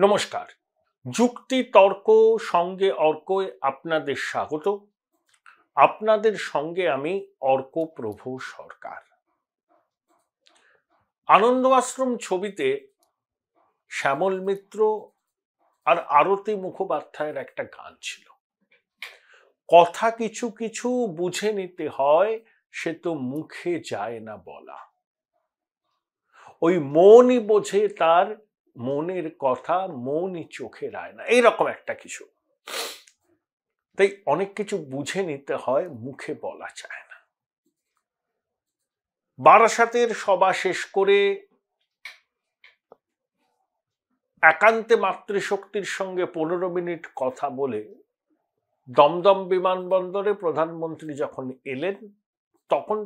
নমস্কার। যুক্তি তর্ক সঙ্গে অর্কয় আপনাদের স্বাগত। আপনাদের সঙ্গে আমি অর্কপ্রভু সরকার। আনন্দ আশ্রম ছবিতে শ্যামল মিত্র আর আরতি মুখোপাধ্যায়ের একটা গান ছিল, কথা কিছু কিছু বুঝে নিতে হয়, সে তো মুখে যায় না বলা। ওই মনই বোঝে তার মনের কথা, মনই চোখের আয়না, এইরকম একটা কিছু। তাই অনেক কিছু বুঝে নিতে হয়, মুখে বলা যায় না। বারাসাতের সভা শেষ করে একান্তে মাতৃশক্তির সঙ্গে 15 মিনিট কথা বলে দমদম বিমানবন্দরে প্রধানমন্ত্রী যখন এলেন, তখন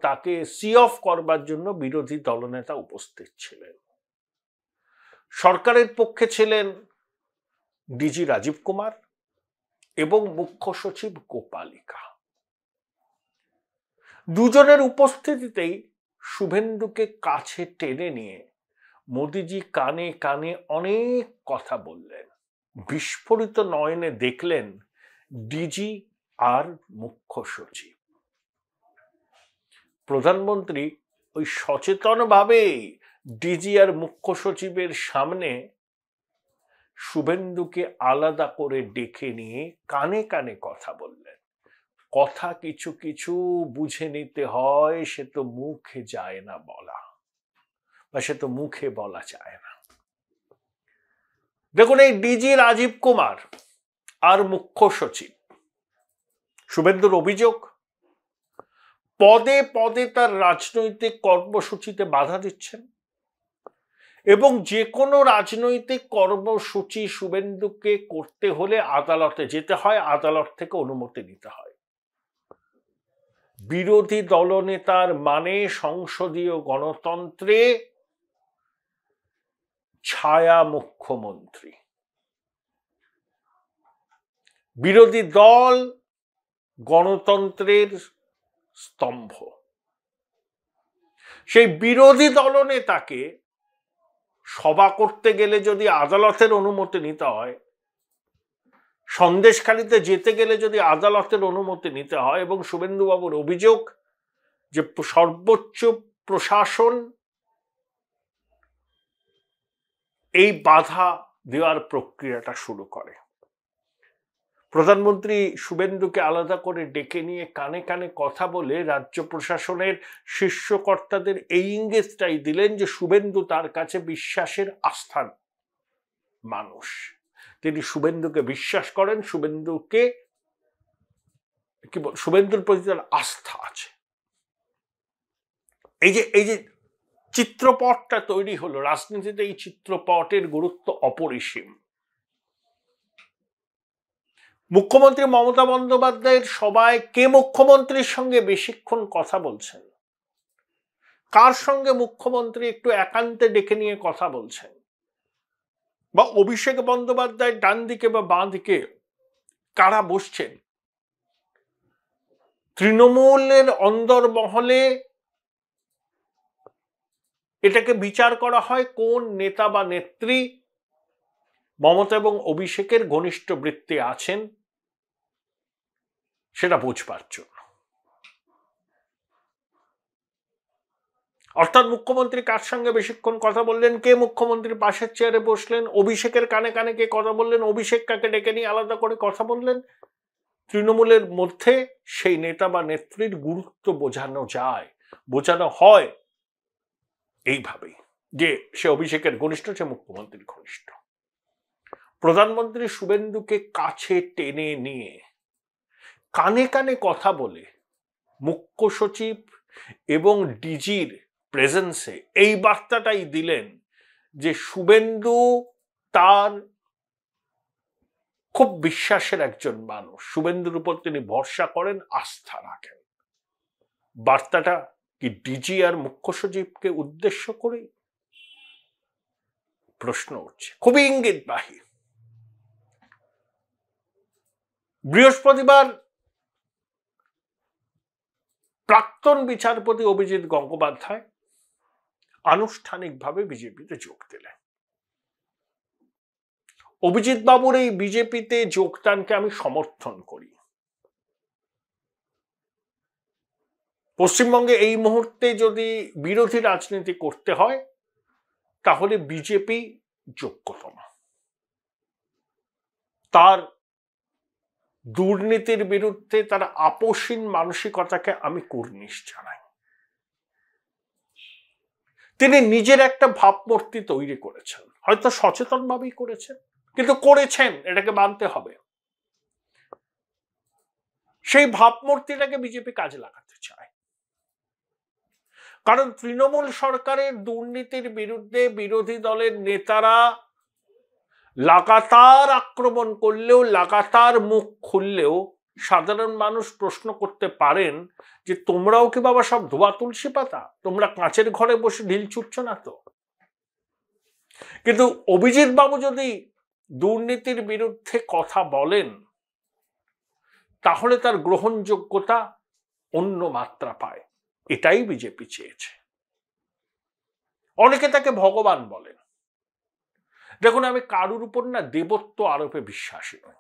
তাকে সি অফ করবার জন্য বিরোধী দলনেতা উপস্থিত ছিলেন। সরকারের পক্ষে ছিলেন ডিজি রাজীব কুমার এবং মুখ্য সচিব গোপালিকা। দুজনের উপস্থিতিতেই শুভেন্দুকে কাছে টেনে নিয়ে মোদিজি কানে কানে অনেক কথা বললেন। বিস্ফোরিত নয়নে দেখলেন ডিজি আর মুখ্য সচিব। প্রধানমন্ত্রী ওই সচেতনভাবে ডিজি আর মুখ্য সচিবের সামনে শুভেন্দুকে আলাদা করে ডেকে নিয়ে কানে কানে কথা বললেন। কথা কিছু কিছু বুঝে নিতে হয়, সে তো মুখে যায় না বলা, বা সে তো মুখে বলা যায় না। দেখুন, এই ডিজি রাজীব কুমার আর মুখ্য সচিব, শুভেন্দুর অভিযোগ পদে পদে তার রাজনৈতিক কর্মসূচিতে বাধা দিচ্ছেন এবং যে কোনো রাজনৈতিক কর্মসূচি শুভেন্দুকে করতে হলে আদালতে যেতে হয়, আদালত থেকে অনুমতি নিতে হয়। বিরোধী দলনেতার মানে সংসদীয় গণতন্ত্রে ছায়া মুখ্যমন্ত্রী। বিরোধী দল গণতন্ত্রের স্তম্ভ। সেই বিরোধী দলনেতাকে সভা করতে গেলে যদি আদালতের অনুমতি নিতে হয়, সন্দেশখালিতে যেতে গেলে যদি আদালতের অনুমতি নিতে হয়, এবং শুভেন্দুবাবুর অভিযোগ যে সর্বোচ্চ প্রশাসন এই বাধা দেওয়ার প্রক্রিয়াটা শুরু করে। প্রধানমন্ত্রী শুভেন্দুকে আলাদা করে ডেকে নিয়ে কানে কানে কথা বলে রাজ্য প্রশাসনের শীর্ষ কর্তাদের এই ইঙ্গিতটাই দিলেন যে শুভেন্দু তার কাছে বিশ্বাসের আস্থার মানুষ। তিনি শুভেন্দুকে বিশ্বাস করেন, শুভেন্দুর প্রতি তার আস্থা আছে। এই যে চিত্রপটটা তৈরি হলো, রাজনীতিতে এই চিত্রপটের গুরুত্ব অপরিসীম। মুখ্যমন্ত্রী মমতা বন্দ্যোপাধ্যায়ের সভায় কে মুখ্যমন্ত্রীর সঙ্গে বেশিক্ষণ কথা বলছেন, কার সঙ্গে মুখ্যমন্ত্রী একটু একান্তে ডেকে নিয়ে কথা বলছেন, বা অভিষেক বন্দ্যোপাধ্যায়ের ডান দিকে বা বাঁ দিকে কারা বসছেন, তৃণমূলের অন্দরমহলে এটাকে বিচার করা হয় কোন নেতা বা নেত্রী মমতা এবং অভিষেকের ঘনিষ্ঠ বৃত্তে আছেন, সেটা বুঝবার জন্য। অর্থাৎ মুখ্যমন্ত্রী কার সঙ্গে বেশিক্ষণ কথা বললেন, কে মুখ্যমন্ত্রীর পাশের চেয়ারে বসলেন, অভিষেকের কানে কানে কে কথা বললেন, অভিষেক কাকে ডেকে নিয়ে আলাদা করে কথা বললেন, তৃণমূলের মধ্যে সেই নেতা বা নেত্রীর গুরুত্ব বোঝানো হয় এইভাবেই, যে সে অভিষেকের ঘনিষ্ঠ, সে মুখ্যমন্ত্রীর ঘনিষ্ঠ। প্রধানমন্ত্রী শুভেন্দুকে কাছে টেনে নিয়ে কানে কানে কথা বলে মুখ্য সচিব এবং ডিজির প্রেজেন্সে এই বার্তাটাই দিলেন যে শুভেন্দু তার খুব বিশ্বাসের একজন মানুষ, শুভেন্দুর উপর তিনি ভরসা করেন, আস্থা রাখেন। বার্তাটা কি ডিজি আর মুখ্য সচিবকে উদ্দেশ্য করে? প্রশ্ন উঠছে, খুবই ইঙ্গিতবাহী। বৃহস্পতিবার প্রাক্তন বিচারপতি অভিজিৎ গঙ্গোপাধ্যায় আনুষ্ঠানিকভাবে বিজেপিতে যোগ দিলেন। অভিজিৎ বাবুর এই বিজেপিতে যোগদানকে আমি সমর্থন করি। পশ্চিমবঙ্গে এই মুহূর্তে যদি বিরোধী রাজনীতি করতে হয় তাহলে বিজেপি যোগ্যতম। তার দুর্নীতির বিরুদ্ধে তার আপোষহীন মানসিকতাকে আমি কুর্নিশ জানাই। তিনি নিজের একটা ভাবমূর্তি তৈরি করেছেন, হয়তো সচেতনভাবেই করেছেন, কিন্তু করেছেন, এটাকে মানতে হবে। সেই ভাবমূর্তিটাকে বিজেপি কাজে লাগাতে চায়। কারণ তৃণমূল সরকারের দুর্নীতির বিরুদ্ধে বিরোধী দলের নেতারা লাগাতার আক্রমণ করলেও, লাগাতার মুখ খুললেও সাধারণ মানুষ প্রশ্ন করতে পারেন যে তোমরাও কি বাবা সব ধোয়া তুলসী পাতা? তোমরা কাঁচের ঘরে বসে ঢিল ছুটছ না তো? কিন্তু অভিজিৎ বাবু যদি দুর্নীতির বিরুদ্ধে কথা বলেন তাহলে তার গ্রহণযোগ্যতা অন্য মাত্রা পায়। এটাই বিজেপি চেয়েছে। অনেকে তাকে ভগবান বলেন। দেখুন, আমি কারুর উপর না দেবত্ব আরোপে বিশ্বাসী নই।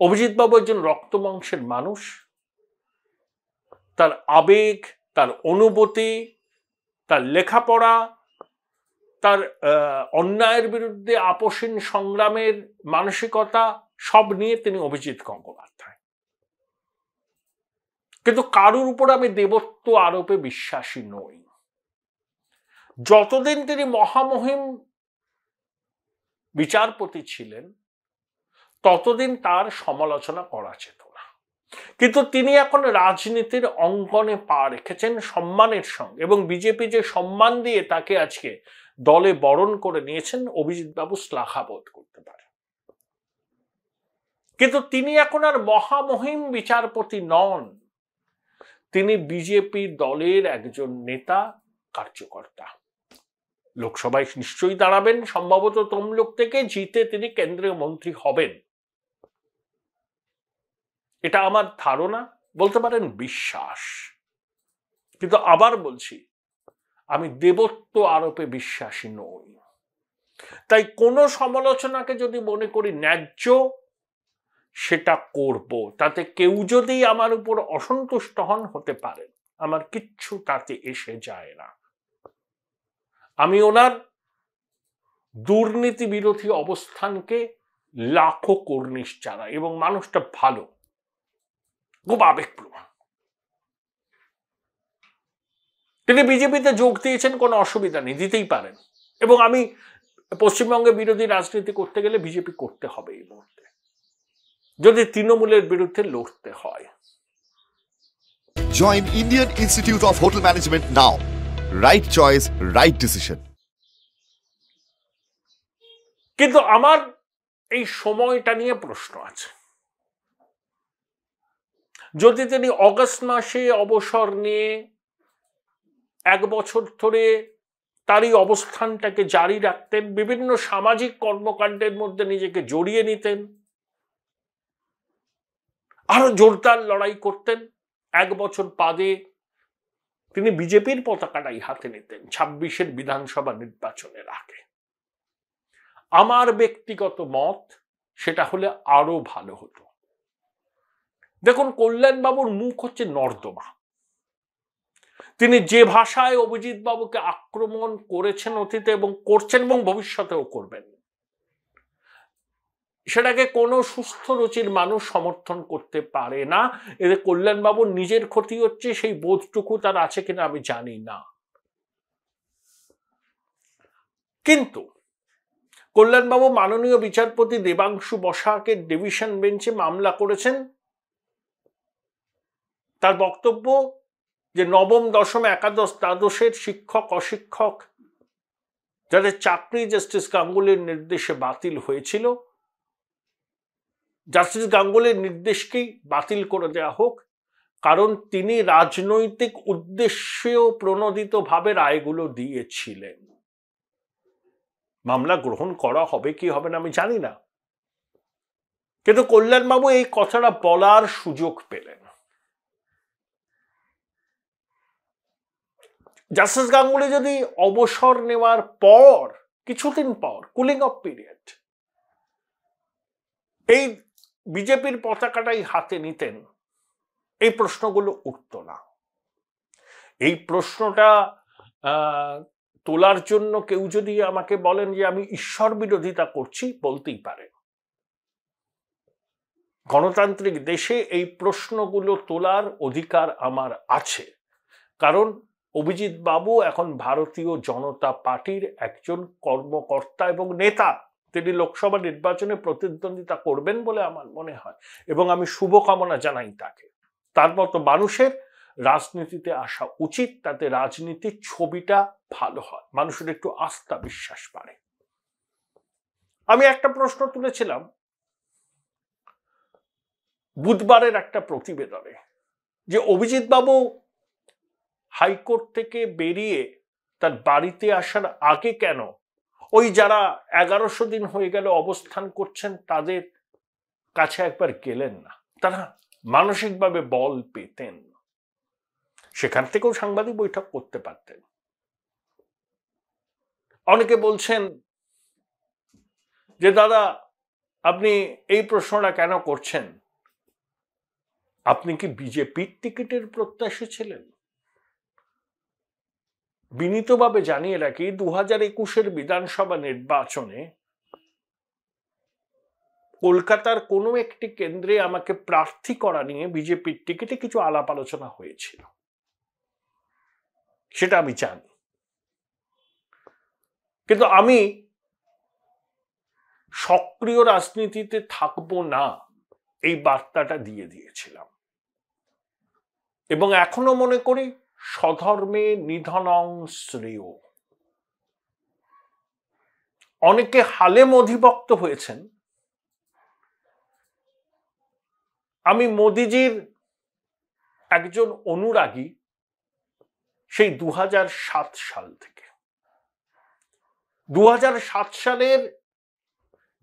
অভিজিৎ বাবু একজন রক্ত মাংসের মানুষ। তার আবেগ, তার অনুভূতি, তার লেখাপড়া, তার অন্যায়ের বিরুদ্ধে আপোষহীন সংগ্রামের মানসিকতা সব নিয়ে তিনি অভিজিৎ গঙ্গোপাধ্যায়। কিন্তু কারুর উপর আমি দেবত্ব আরোপে বিশ্বাসী নই। যতদিন তিনি মহামহিম বিচারপতি ছিলেন ততদিন তার সমালোচনা করা যেত না। কিন্তু তিনি এখন রাজনীতির অঙ্গনে পা রেখেছেন সম্মানের সঙ্গে, এবং বিজেপি যে সম্মান দিয়ে তাকে আজকে দলে বরণ করে নিয়েছেন, অভিজিৎ বাবু শ্লাঘাবোধ করতে পারে। কিন্তু তিনি এখন আর মহামহিম বিচারপতি নন, তিনি বিজেপি দলের একজন নেতা, কার্যকর্তা। লোকসভায় নিশ্চয়ই দাঁড়াবেন, সম্ভবত তমলুক থেকে জিতে তিনি কেন্দ্রীয় মন্ত্রী হবেন, এটা আমার ধারণা, বলতে পারেন বিশ্বাস। কিন্তু আবার বলছি, আমি দেবত্ব আরোপে বিশ্বাসী নই। তাই কোনো সমালোচনাকে যদি মনে করি ন্যায্য, সেটা করব। তাতে কেউ যদি আমার উপর অসন্তুষ্ট হন, হতে পারেন, আমার কিচ্ছু তাতে এসে যায় না। আমি ওনার দুর্নীতি বিরোধী অবস্থানকে লাখো কর্নিশ জানাই, এবং মানুষটা ভালো, খুব আবেগপ্রবণ। তিনি বিজেপিতে যোগ দিয়েছেন, কোনো অসুবিধা নেই, দিতেই পারেন। এবং আমি পশ্চিমবঙ্গে বিরোধী রাজনীতি করতে গেলে বিজেপি করতে হবে এই মুহূর্তে, যদি তৃণমূলের বিরুদ্ধে লড়তে হয়। Join Indian Institute of Hotel Management now. Right choice, right decision. কিন্তু আমার এই সময়টা নিয়ে প্রশ্ন আছে। যদি তিনি অগস্ট মাসে অবসর নিয়ে 1 বছর ধরে তারই অবস্থানটাকে জারি রাখতেন, বিভিন্ন সামাজিক কর্মকাণ্ডের মধ্যে নিজেকে জড়িয়ে নিতেন, আরো জোরদার লড়াই করতেন, 1 বছর বাদে তিনি বিজেপির পতাকাটাই হাতে নিতেন 26-এর বিধানসভা নির্বাচনের আগে। আমার ব্যক্তিগত মত, সেটা হলে আরো ভালো হতো। দেখুন, কল্যাণবাবুর মুখ হচ্ছে নর্দমা। তিনি যে ভাষায় অভিজিৎ বাবুকে আক্রমণ করেছেন অতীতে এবং করছেন এবং ভবিষ্যতেও করবেন, সেটাকে কোনো সুস্থ রুচির মানুষ সমর্থন করতে পারে না। এতে কল্যাণবাবুর নিজের ক্ষতি হচ্ছে, সেই বোধটুকু তার আছে কিনা আমি জানি না। কিন্তু কল্যাণবাবু মাননীয় বিচারপতি দেবাংশু বসাকে ডিভিশন বেঞ্চে মামলা করেছেন। তার বক্তব্য যে নবম, দশম, একাদশ, দ্বাদশের শিক্ষক অশিক্ষক যাদের চাকরি জাস্টিস গাঙ্গুলির নির্দেশে বাতিল হয়েছিল, জাস্টিস গাঙ্গুলির নির্দেশকেই বাতিল করে দেওয়া হোক, কারণ তিনি রাজনৈতিক উদ্দেশ্যেও প্রণোদিতভাবে রায়গুলো দিয়েছিলেন। মামলা গ্রহণ করা হবে কি হবে না আমি জানি না, কিন্তু কল্যাণবাবু এই কথাটা বলার সুযোগ পেলেন। জাস্টিস গাঙ্গুলি যদি অবসর নেওয়ার পর কিছুদিন পর, কুলিং অফ পিরিয়ড, এই বিজেপির পতাকাটাই হাতে নিতেন, এই প্রশ্নগুলো উঠত না। এই প্রশ্নটা তোলার জন্য কেউ যদি আমাকে বলেন যে আমি ঈশ্বর বিরোধিতা করছি, বলতেই পারে। গণতান্ত্রিক দেশে এই প্রশ্নগুলো তোলার অধিকার আমার আছে, কারণ অভিজিৎ বাবু এখন ভারতীয় জনতা পার্টির একজন কর্মকর্তা এবং নেতা। তিনি লোকসভা নির্বাচনে প্রতিদ্বন্দ্বিতা করবেন বলে আমার মনে হয়, এবং আমি শুভকামনা জানাই তাকে। তার মতো মানুষের রাজনীতিতে আসা উচিত, তাতে রাজনীতির ছবিটা ভালো হয়, মানুষের একটু আস্থা বিশ্বাস বাড়ে। আমি একটা প্রশ্ন তুলেছিলাম বুধবারের একটা প্রতিবেদনে, যে অভিজিৎ বাবু হাইকোর্ট থেকে বেরিয়ে তার বাড়িতে আসার আগে কেন ওই যারা 1100 দিন হয়ে গেল অবস্থান করছেন তাদের কাছে একবার গেলেন না? তারা মানসিকভাবে বল পেতেন, সেখান থেকেও সাংবাদিক বৈঠক করতে পারতেন। অনেকে বলছেন যে দাদা আপনি এই প্রশ্নটা কেন করছেন, আপনি কি বিজেপির টিকিটের প্রত্যাশী ছিলেন? বিনীতভাবে জানিয়ে রাখি, 2021-এর বিধানসভা নির্বাচনে কলকাতার কোনো একটি কেন্দ্রে আমাকে প্রার্থী করা নিয়ে বিজেপির টিকিটে কিছু আলাপ আলোচনা হয়েছিল, সেটা আমি জানি। কিন্তু আমি সক্রিয় রাজনীতিতে থাকবো না, এই বার্তাটা দিয়ে দিয়েছিলাম, এবং এখনো মনে করি স্বধর্মে নিধনং শ্রেয়। অনেকে হালেম অধিভক্ত হয়েছেন। আমি মোদিজির একজন অনুরাগী সেই 2007 সাল থেকে। 2007 সালের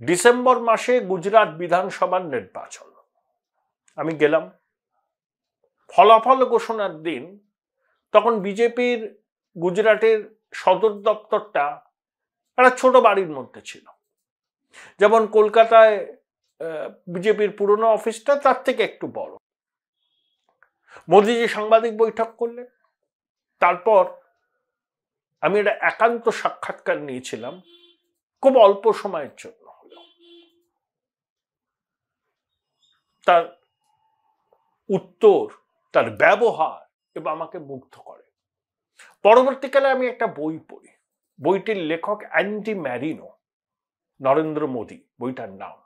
ডিসেম্বর মাসে গুজরাট বিধানসভার নির্বাচন, আমি গেলাম। ফলাফল ঘোষণার দিন তখন বিজেপির গুজরাটের সদর দপ্তরটা একটা ছোট বাড়ির মধ্যে ছিল, যেমন কলকাতায় বিজেপির পুরনো অফিসটা তার থেকে একটু বড়। মোদিজি সাংবাদিক বৈঠক করলেন, তারপর আমি একটা একান্ত সাক্ষাৎকার নিয়েছিলাম, খুব অল্প সময়ের জন্য হলো। তার উত্তর, তার ব্যবহার এবং আমাকে মুগ্ধ করে। পরবর্তীকালে আমি একটা বই পড়ি, বইটির লেখক অ্যান্ডি ম্যারিনো, নরেন্দ্র মোদী বইটার নাম।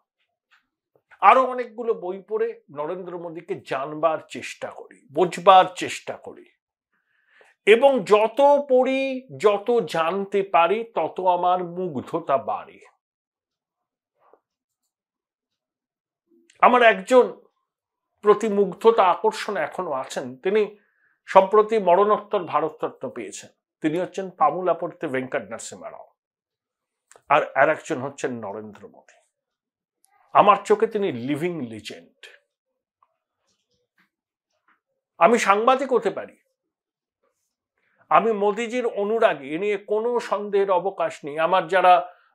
আরো অনেকগুলো বই পড়ে নরেন্দ্র মোদীকে জানবার চেষ্টা করি, বুঝবার চেষ্টা করি, এবং যত পড়ি যত জানতে পারি তত আমার মুগ্ধতা বাড়ে। আমার একজন প্রতি মুগ্ধতা আকর্ষণ এখনো আছেন, তিনি সম্প্রতি মরণোত্তর ভারতরত্ন পেয়েছেন। তিনি হচ্ছেন পামুলাপর্তে ভেঙ্কট নরসিংহ রাও, আর একজন হচ্ছেন নরেন্দ্র মোদী। আমার চোখে তিনি লিভিং লিজেন্ড। আমি সাংবাদিক হতে পারি, আমি মোদিজির অনুরাগী, এ নিয়ে কোনো সন্দেহের অবকাশ নেই। আমার যারা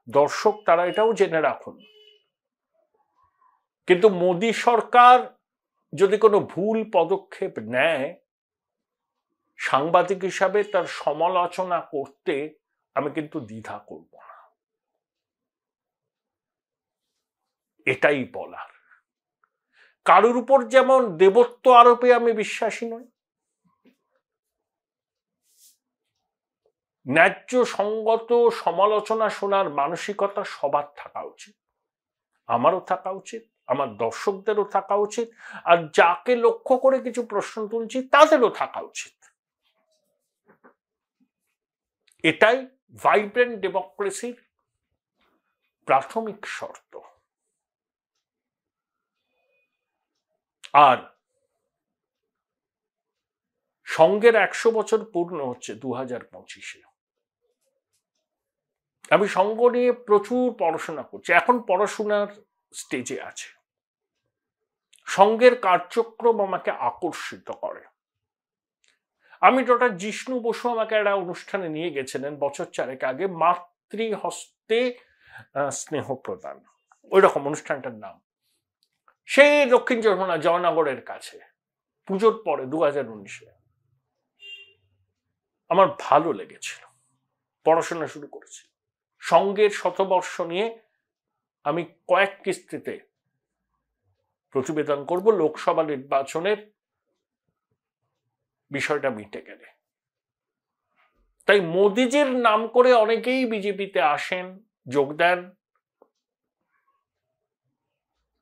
দর্শক তারা এটাও জেনে রাখুন, কিন্তু মোদী সরকার যদি কোনো ভুল পদক্ষেপ নেয়, সাংবাদিক হিসাবে তার সমালোচনা করতে আমি কিন্তু দ্বিধা করব না, এটাই বলার। কারোর উপর যেমন দেবত্ব আরোপে আমি বিশ্বাসী নই, ন্যায্য সঙ্গত সমালোচনা শোনার মানসিকতা সবার থাকা উচিত, আমারও থাকা উচিত, আমার দর্শকদেরও থাকা উচিত, আর যাকে লক্ষ্য করে কিছু প্রশ্ন তুলছি তাদেরও থাকা উচিত। এটাই ভাইব্রেন্ট ডেমোক্রেসির প্রাথমিক শর্ত। আর সংঘের 100 বছর পূর্ণ হচ্ছে 2025-এ। আমি সংঘ নিয়ে প্রচুর পড়াশোনা করছি, এখন পড়াশোনার স্টেজে আছে। সংঘের কার্যক্রম আমাকে আকর্ষিত করে। আমি ডক্টর জিষ্ণু বসু আমাকে একটা অনুষ্ঠানে নিয়ে গেছিলেন বছর 4 আগে, মাতৃহস্তে স্নেহ প্রদান, ওই রকম অনুষ্ঠানটার নাম। সেই দক্ষিণ চব্বিশ জয়নগরের কাছে পুজোর পরে 2019-এ আমার ভালো লেগেছিল, পড়াশোনা শুরু করেছি। সঙ্গের শতবর্ষ নিয়ে আমি কয়েক কিস্তিতে প্রতিবেদন করব লোকসভা নির্বাচনের বিষয়টা মিটে গেলে। তাই মোদিজির নাম করে অনেকেই বিজেপিতে আসেন, যোগ দেন।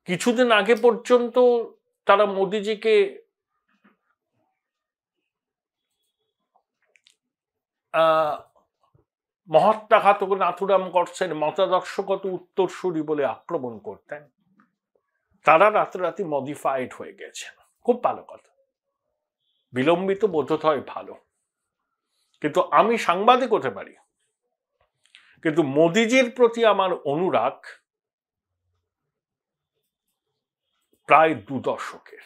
কিছুদিন আগে পর্যন্ত তারা মোদিজিকে মহাত্মাঘাতক নাথুরাম গডসের মতাদর্শগত উত্তরসূরি বলে আক্রমণ করতেন। তারা রাতারাতি মডিফাইড হয়ে গেছেন। খুব ভালো কথা, বিলম্বিত বোধহয় ভালো, কিন্তু আমি সাংবাদিক হতে পারি, কিন্তু মোদিজির প্রতি আমার অনুরাগ প্রায় 2 দশকের।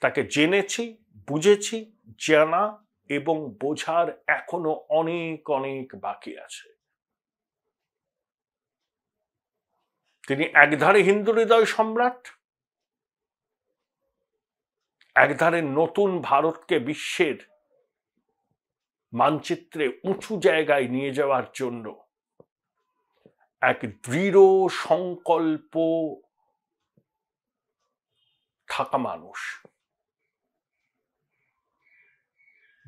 তাকে জেনেছি, বুঝেছি, জানা এবং বোঝার এখনো অনেক অনেক বাকি আছে। তিনি একধারে হিন্দু হৃদয় সম্রাট, একধারে নতুন ভারতকে বিশ্বের মানচিত্রে উঁচু জায়গায় নিয়ে যাওয়ার জন্য এক দৃঢ় সংকল্প থাকা মানুষ,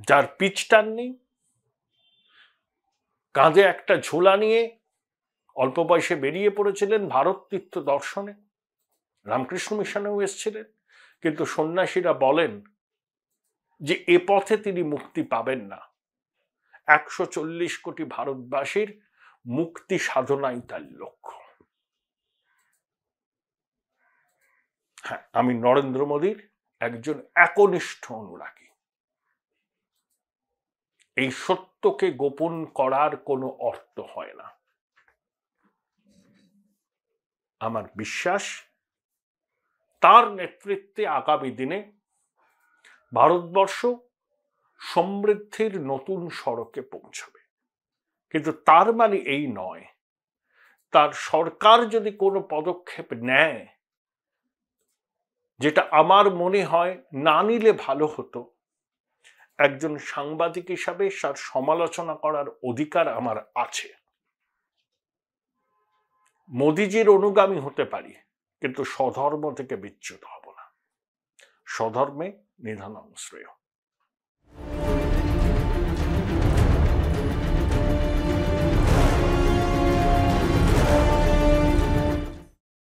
যার পিছটান নেই, কাঁধে একটা ঝোলা নিয়ে অল্প বয়সে বেরিয়ে পড়েছিলেন ভারত তীর্থ দর্শনে, রামকৃষ্ণ মিশনেও এসেছিলেন, কিন্তু সন্ন্যাসীরা বলেন যে এ পথে তিনি মুক্তি পাবেন না। 140 কোটি ভারতবাসীর মুক্তি সাধনাই তার লক্ষ্য। হ্যাঁ, আমি নরেন্দ্র মোদীর একজন একনিষ্ঠ অনুরাগী। এই সত্যকে গোপন করার কোনো অর্থ হয় না। আমার বিশ্বাস তার নেতৃত্বে আগামী দিনে ভারতবর্ষ সমৃদ্ধির নতুন সড়কে পৌঁছবে। কিন্তু তার মানে এই নয় তার সরকার যদি কোনো পদক্ষেপ নেয় যেটা আমার মনে হয় না নিলে ভালো হতো, একজন সাংবাদিক হিসাবে তার সমালোচনা করার অধিকার আমার আছে। মোদিজির অনুগামী হতে পারি, কিন্তু স্বধর্ম থেকে বিচ্যুত হব না। স্বধর্মে নিধনং শ্রেয়।